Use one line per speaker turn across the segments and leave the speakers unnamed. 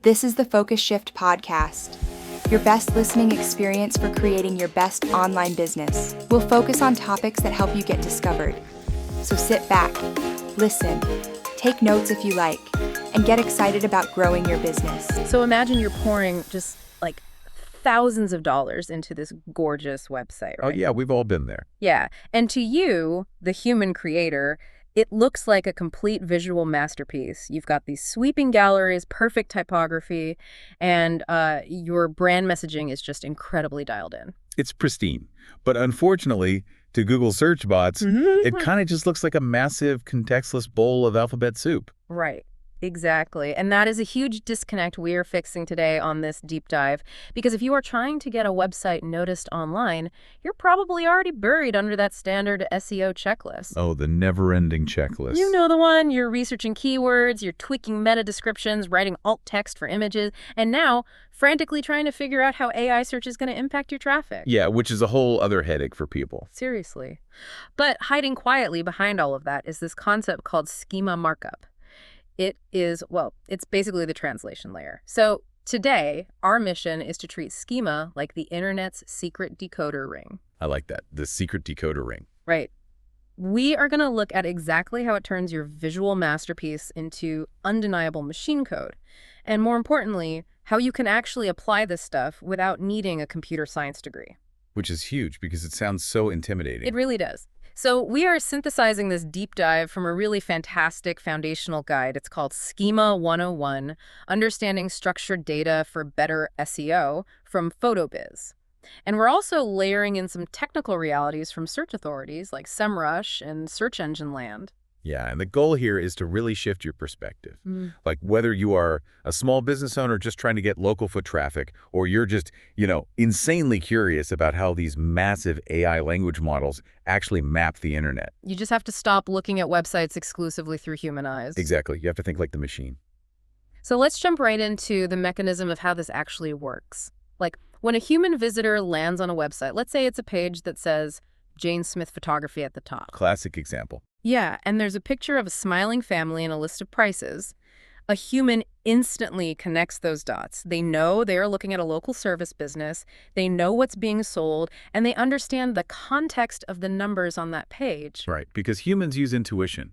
This is the Focus Shift podcast, your best listening experience for creating your best online business. We'll focus on topics that help you get discovered. So sit back, listen, take notes if you like, and get excited about growing your business.
So imagine you're pouring just like thousands of dollars into this gorgeous website, right?
Oh, yeah, we've all been there.
Yeah. And to you, the human creator, it looks like a complete visual masterpiece. You've got these sweeping galleries, perfect typography, and your brand messaging is just incredibly dialed in.
It's pristine. But unfortunately, to Google search bots, it kind of just looks like a massive contextless bowl of alphabet soup.
Right. Exactly. And that is a huge disconnect we are fixing today on this deep dive. Because if you are trying to get a website noticed online, you're probably already buried under that standard SEO checklist.
Oh, the never-ending checklist.
You know the one. You're researching keywords, you're tweaking meta descriptions, writing alt text for images, and now frantically trying to figure out how AI search is going to impact your traffic.
Yeah, which is a whole other headache for people.
Seriously. But hiding quietly behind all of that is this concept called schema markup. It is, well, it's basically the translation layer. So today, our mission is to treat schema like the internet's secret decoder ring.
I like that, the secret decoder ring.
Right. We are going to look at exactly how it turns your visual masterpiece into undeniable machine code. And more importantly, how you can actually apply this stuff without needing a computer science degree.
Which is huge because it sounds so intimidating.
It really does. So we are synthesizing this deep dive from a really fantastic foundational guide. It's called Schema 101, Understanding Structured Data for Better SEO from PhotoBiz. And we're also layering in some technical realities from search authorities like SEMrush and Search Engine Land.
Yeah, and the goal here is to really shift your perspective. Like whether you are a small business owner just trying to get local foot traffic, or you're just, insanely curious about how these massive AI language models actually map the internet.
You just have to stop looking at websites exclusively through human eyes.
Exactly. You have to think like the machine.
So let's jump right into the mechanism of how this actually works. Like when a human visitor lands on a website, let's say it's a page that says Jane Smith Photography at the top.
Classic example.
Yeah, and there's a picture of a smiling family and a list of prices. A human instantly connects those dots. They know they are looking at a local service business, they know what's being sold, and they understand the context of the numbers on that page.
Right, because humans use intuition.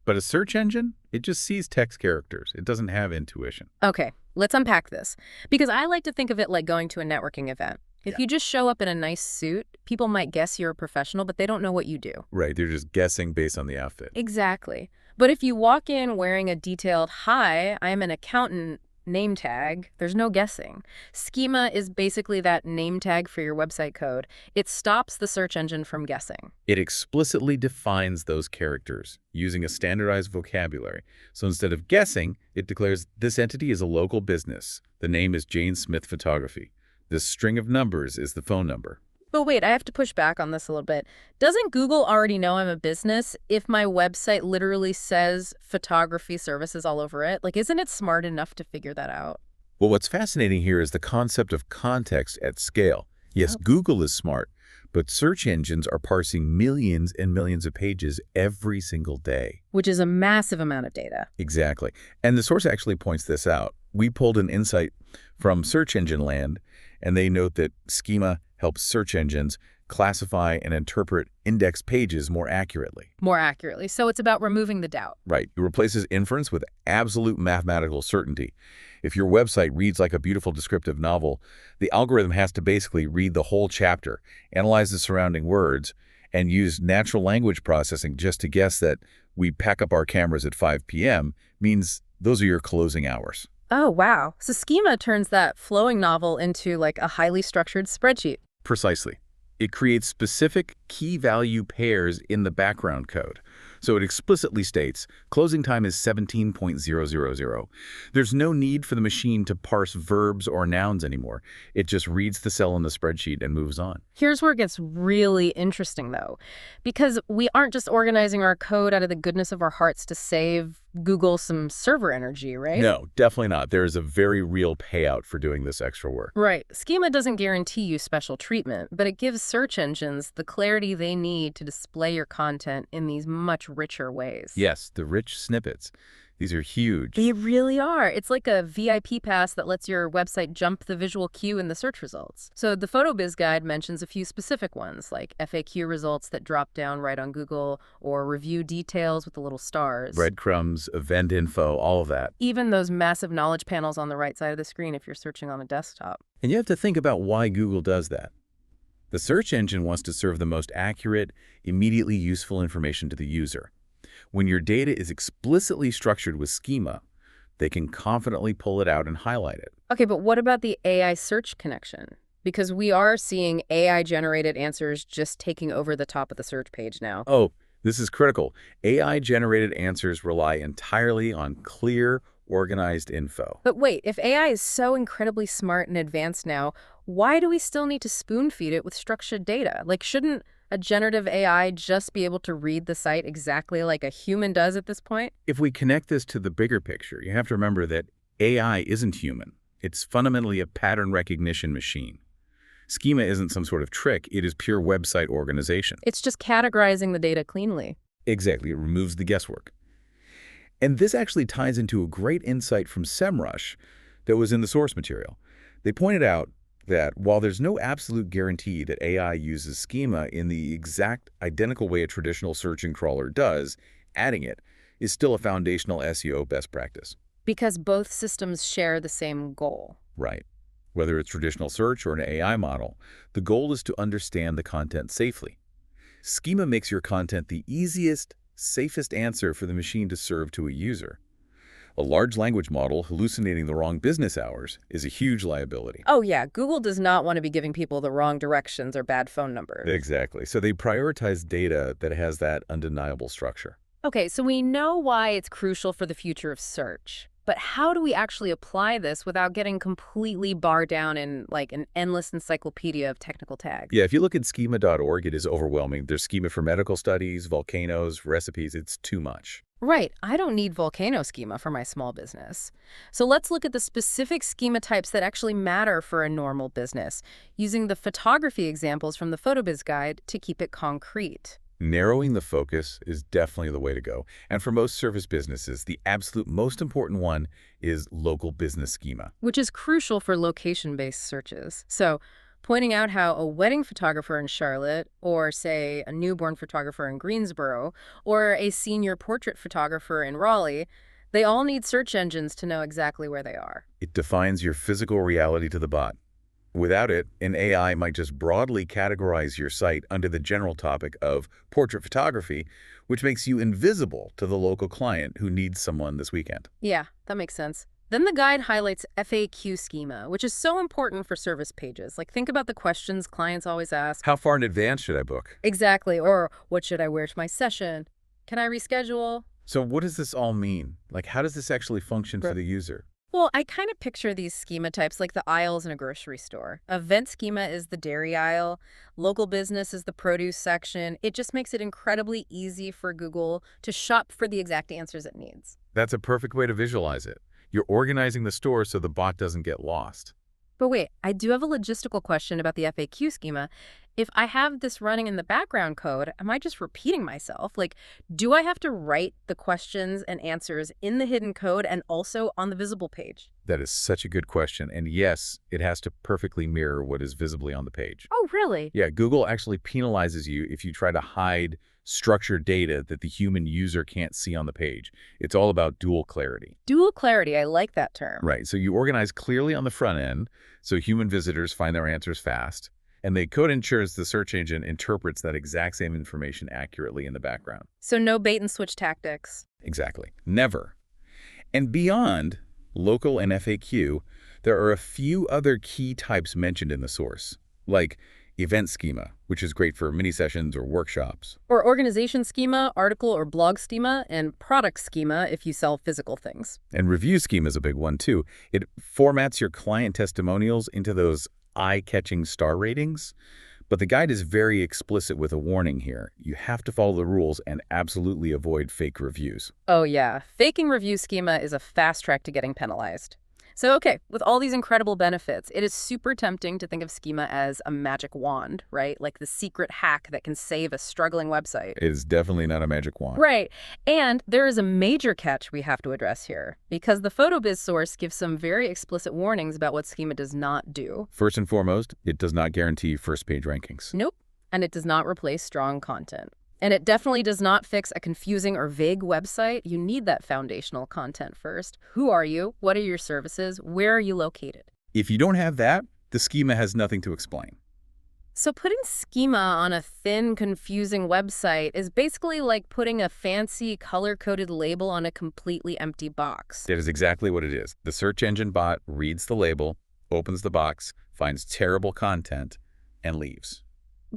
But a search engine, it just sees text characters. It doesn't have intuition.
Okay, let's unpack this. Because I like to think of it like going to a networking event. If you just show up in a nice suit, people might guess you're a professional, but they don't know what you do.
Right, they're just guessing based on the outfit.
Exactly. But if you walk in wearing a detailed, "Hi, I'm an accountant" name tag, there's no guessing. Schema is basically that name tag for your website code. It stops the search engine from guessing.
It explicitly defines those characters using a standardized vocabulary. So instead of guessing, it declares this entity is a local business. The name is Jane Smith Photography. This string of numbers is the phone number.
But wait, I have to push back on this a little bit. Doesn't Google already know I'm a business if my website literally says photography services all over it? Like, isn't it smart enough to figure that out?
Well, what's fascinating here is the concept of context at scale. Yes, Google is smart, but search engines are parsing millions and millions of pages every single day.
Which is a massive amount of data.
Exactly. And the source actually points this out. We pulled an insight from Search Engine Land, and they note that schema helps search engines classify and interpret index pages more accurately.
More accurately. So it's about removing the doubt.
Right. It replaces inference with absolute mathematical certainty. If your website reads like a beautiful descriptive novel, the algorithm has to basically read the whole chapter, analyze the surrounding words, and use natural language processing just to guess that we pack up our cameras at 5 p.m. means those are your closing hours.
Oh, wow. So schema turns that flowing novel into like a highly structured spreadsheet.
Precisely. It creates specific key value pairs in the background code. So it explicitly states closing time is 17.000. There's no need for the machine to parse verbs or nouns anymore. It just reads the cell in the spreadsheet and moves on.
Here's where it gets really interesting, though, because we aren't just organizing our code out of the goodness of our hearts to save Google some server energy, right?
No, definitely not. There is a very real payout for doing this extra work.
Right. Schema doesn't guarantee you special treatment, but it gives search engines the clarity they need to display your content in these much richer ways.
Yes, the rich snippets. These are huge.
They really are. It's like a VIP pass that lets your website jump the visual queue in the search results. So the PhotoBiz guide mentions a few specific ones, like FAQ results that drop down right on Google, or review details with the little stars.
Breadcrumbs, event info, all of that.
Even those massive knowledge panels on the right side of the screen if you're searching on a desktop.
And you have to think about why Google does that. The search engine wants to serve the most accurate, immediately useful information to the user. When your data is explicitly structured with schema, they can confidently pull it out and highlight it.
Okay, but what about the AI search connection? Because we are seeing AI-generated answers just taking over the top of the search page now.
Oh, this is critical. AI-generated answers rely entirely on clear, organized info.
But wait, if AI is so incredibly smart and advanced now, why do we still need to spoon-feed it with structured data? Like, shouldn't a generative AI just be able to read the site exactly like a human does at this point?
If we connect this to the bigger picture, you have to remember that AI isn't human. It's fundamentally a pattern recognition machine. Schema isn't some sort of trick. It is pure website organization.
It's just categorizing the data cleanly.
Exactly. It removes the guesswork. And this actually ties into a great insight from SEMrush that was in the source material. They pointed out that while there's no absolute guarantee that AI uses schema in the exact identical way a traditional search and crawler does, adding it is still a foundational SEO best practice.
Because both systems share the same goal.
Right. Whether it's traditional search or an AI model, the goal is to understand the content safely. Schema makes your content the easiest, safest answer for the machine to serve to a user. A large language model hallucinating the wrong business hours is a huge liability.
Oh yeah, Google does not want to be giving people the wrong directions or bad phone numbers.
Exactly. So they prioritize data that has that undeniable structure.
Okay, so we know why it's crucial for the future of search. But how do we actually apply this without getting completely bogged down in like an endless encyclopedia of technical tags?
Yeah, if you look at schema.org, it is overwhelming. There's schema for medical studies, volcanoes, recipes. It's too much.
Right. I don't need volcano schema for my small business. So let's look at the specific schema types that actually matter for a normal business, using the photography examples from the PhotoBiz guide to keep it concrete.
Narrowing the focus is definitely the way to go. And for most service businesses, the absolute most important one is local business schema.
Which is crucial for location-based searches. So pointing out how a wedding photographer in Charlotte, or say a newborn photographer in Greensboro, or a senior portrait photographer in Raleigh, they all need search engines to know exactly where they are.
It defines your physical reality to the bot. Without it, an AI might just broadly categorize your site under the general topic of portrait photography, which makes you invisible to the local client who needs someone this weekend.
Yeah, that makes sense. Then the guide highlights FAQ schema, which is so important for service pages. Like, think about the questions clients always ask.
How far in advance should I book?
Exactly. Or what should I wear to my session? Can I reschedule?
So what does this all mean? Like, how does this actually function for the user?
Well, I kind of picture these schema types like the aisles in a grocery store. Event schema is the dairy aisle. Local business is the produce section. It just makes it incredibly easy for Google to shop for the exact answers it needs.
That's a perfect way to visualize it. You're organizing the store so the bot doesn't get lost.
But wait, I do have a logistical question about the FAQ schema. If I have this running in the background code, am I just repeating myself? Like, do I have to write the questions and answers in the hidden code and also on the visible page?
That is such a good question. And yes, it has to perfectly mirror what is visibly on the page.
Oh, really?
Yeah, Google actually penalizes you if you try to hide structured data that the human user can't see on the page. It's all about dual clarity.
Dual clarity, I like that term.
Right, so you organize clearly on the front end so human visitors find their answers fast, and the code ensures the search engine interprets that exact same information accurately in the background.
So no bait and switch tactics.
Exactly. Never. And beyond local and FAQ, there are a few other key types mentioned in the source, like event schema, which is great for mini sessions or workshops.
Or organization schema, article or blog schema, and product schema if you sell physical things.
And review schema is a big one, too. It formats your client testimonials into those eye-catching star ratings. But the guide is very explicit with a warning here. You have to follow the rules and absolutely avoid fake reviews.
Oh yeah, faking review schema is a fast track to getting penalized. So, okay, with all these incredible benefits, it is super tempting to think of Schema as a magic wand, right? Like the secret hack that can save a struggling website.
It is definitely not a magic wand.
Right. And there is a major catch we have to address here, because the PhotoBiz source gives some very explicit warnings about what Schema does not do.
First and foremost, it does not guarantee first-page rankings.
Nope. And it does not replace strong content. And it definitely does not fix a confusing or vague website. You need that foundational content first. Who are you? What are your services? Where are you located?
If you don't have that, the schema has nothing to explain.
So putting Schema on a thin, confusing website is basically like putting a fancy, color-coded label on a completely empty box.
That is exactly what it is. The search engine bot reads the label, opens the box, finds terrible content, and leaves.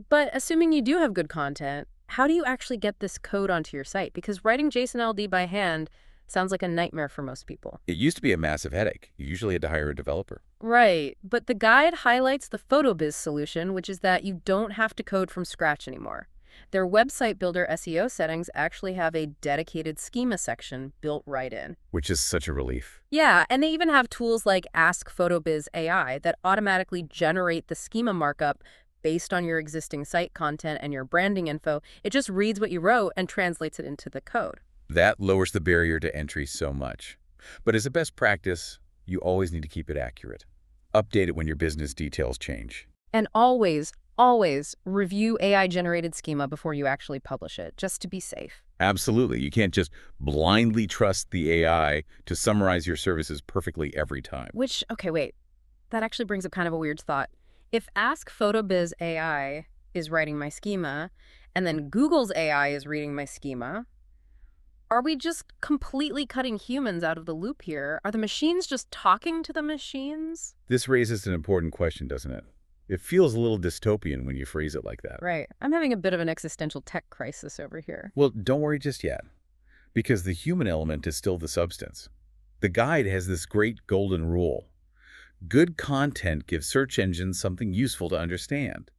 But assuming you do have good content, how do you actually get this code onto your site? Because writing JSON-LD by hand sounds like a nightmare for most people.
It used to be a massive headache. You usually had to hire a developer.
Right, but the guide highlights the PhotoBiz solution, which is that you don't have to code from scratch anymore. Their website builder SEO settings actually have a dedicated schema section built right in.
Which is such a relief.
Yeah, and they even have tools like Ask PhotoBiz AI that automatically generate the schema markup based on your existing site content and your branding info. It just reads what you wrote and translates it into the code.
That lowers the barrier to entry so much. But as a best practice, you always need to keep it accurate. Update it when your business details change.
And always, always review AI-generated schema before you actually publish it, just to be safe.
Absolutely. You can't just blindly trust the AI to summarize your services perfectly every time.
Which, okay, wait. That actually brings up kind of a weird thought. If Ask PhotoBiz AI is writing my schema, and then Google's AI is reading my schema, are we just completely cutting humans out of the loop here? Are the machines just talking to the machines?
This raises an important question, doesn't it? It feels a little dystopian when you phrase it like that.
Right. I'm having a bit of an existential tech crisis over here.
Well, don't worry just yet, because the human element is still the substance. The guide has this great golden rule. Good content gives search engines something useful to understand.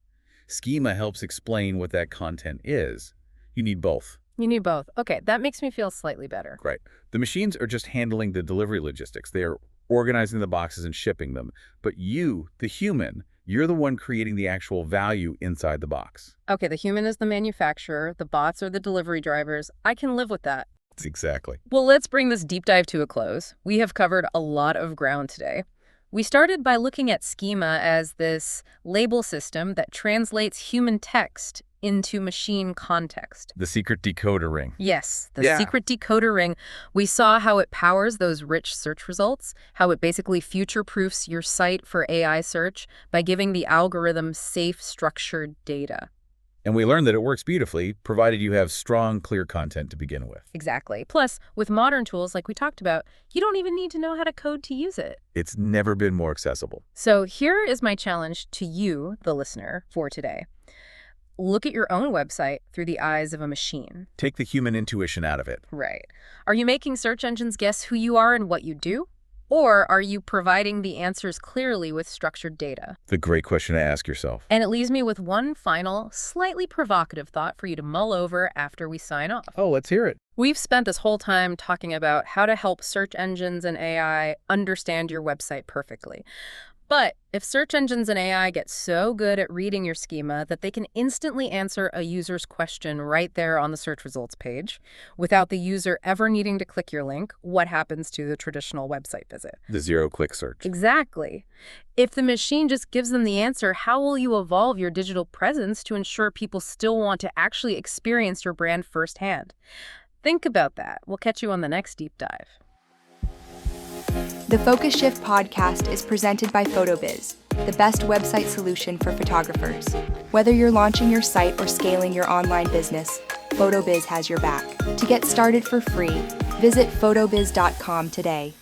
Schema helps explain what that content is. You need both.
You need both. Okay, that makes me feel slightly better.
Right. The machines are just handling the delivery logistics. They are organizing the boxes and shipping them. But you, the human, you're the one creating the actual value inside the box.
Okay, the human is the manufacturer, the bots are the delivery drivers. I can live with that.
Exactly.
Well, let's bring this deep dive to a close. We have covered a lot of ground today. We started by looking at Schema as this label system that translates human text into machine context.
The secret decoder ring.
Yes, the secret decoder ring. We saw how it powers those rich search results, how it basically future-proofs your site for AI search by giving the algorithm safe, structured data.
And we learned that it works beautifully, provided you have strong, clear content to begin with.
Exactly. Plus, with modern tools like we talked about, you don't even need to know how to code to use it.
It's never been more accessible.
So here is my challenge to you, the listener, for today. Look at your own website through the eyes of a machine.
Take the human intuition out of it.
Right. Are you making search engines guess who you are and what you do? Or are you providing the answers clearly with structured data?
The great question to ask yourself.
And it leaves me with one final, slightly provocative thought for you to mull over after we sign off.
Oh, let's hear it.
We've spent this whole time talking about how to help search engines and AI understand your website perfectly. But if search engines and AI get so good at reading your schema that they can instantly answer a user's question right there on the search results page without the user ever needing to click your link, what happens to the traditional website visit?
The zero-click search.
Exactly. If the machine just gives them the answer, how will you evolve your digital presence to ensure people still want to actually experience your brand firsthand? Think about that. We'll catch you on the next deep dive.
The Focus Shift podcast is presented by PhotoBiz, the best website solution for photographers. Whether you're launching your site or scaling your online business, PhotoBiz has your back. To get started for free, visit photobiz.com today.